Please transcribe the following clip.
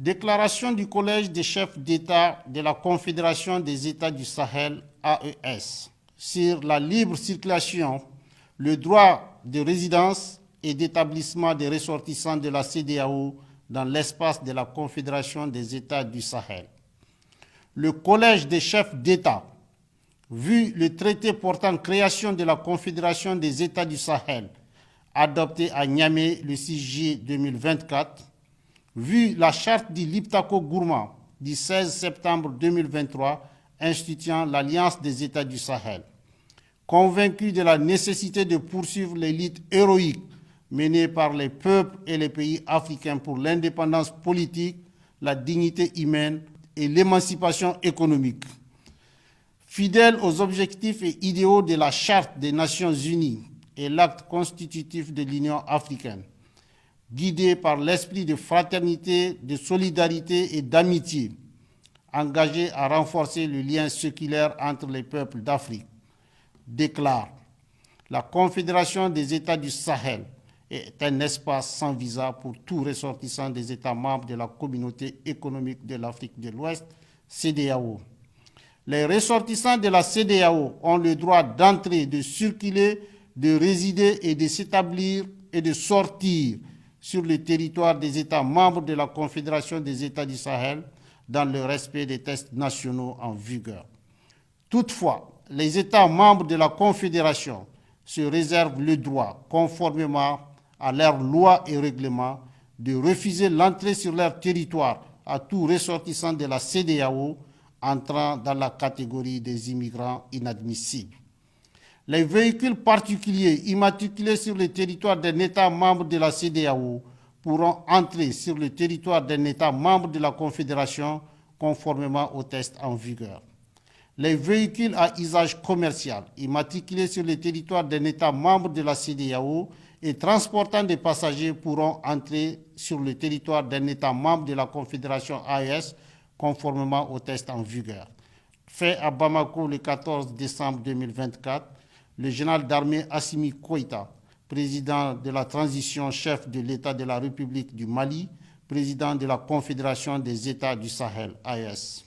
Déclaration du Collège des chefs d'État de la Confédération des États du Sahel, AES, sur la libre circulation, le droit de résidence et d'établissement des ressortissants de la CEDEAO dans l'espace de la Confédération des États du Sahel. Le Collège des chefs d'État, vu le traité portant création de la Confédération des États du Sahel, adopté à Niamey le 6 juillet 2024, vu la charte du Liptako-Gourma du 16 septembre 2023 instituant l'Alliance des États du Sahel, convaincu de la nécessité de poursuivre les luttes héroïques menées par les peuples et les pays africains pour l'indépendance politique, la dignité humaine et l'émancipation économique. Fidèle aux objectifs et idéaux de la Charte des Nations Unies et l'acte constitutif de l'Union africaine, guidé par l'esprit de fraternité, de solidarité et d'amitié, engagé à renforcer le lien séculaire entre les peuples d'Afrique, déclare: la Confédération des États du Sahel est un espace sans visa pour tout ressortissant des États membres de la Communauté économique de l'Afrique de l'Ouest, CEDEAO. Les ressortissants de la CEDEAO ont le droit d'entrer, de circuler, de résider et de s'établir et de sortir sur le territoire des États membres de la Confédération des États du Sahel dans le respect des textes nationaux en vigueur. Toutefois, les États membres de la Confédération se réservent le droit, conformément à leurs lois et règlements, de refuser l'entrée sur leur territoire à tout ressortissant de la CEDEAO entrant dans la catégorie des immigrants inadmissibles. Les véhicules particuliers immatriculés sur le territoire d'un État membre de la CEDEAO pourront entrer sur le territoire d'un État membre de la Confédération conformément aux tests en vigueur. Les véhicules à usage commercial immatriculés sur le territoire d'un État membre de la CEDEAO et transportant des passagers pourront entrer sur le territoire d'un État membre de la Confédération AES conformément aux tests en vigueur. Fait à Bamako le 14 décembre 2024, le général d'armée Assimi Goïta, président de la transition, chef de l'État de la République du Mali, président de la Confédération des États du Sahel, AES.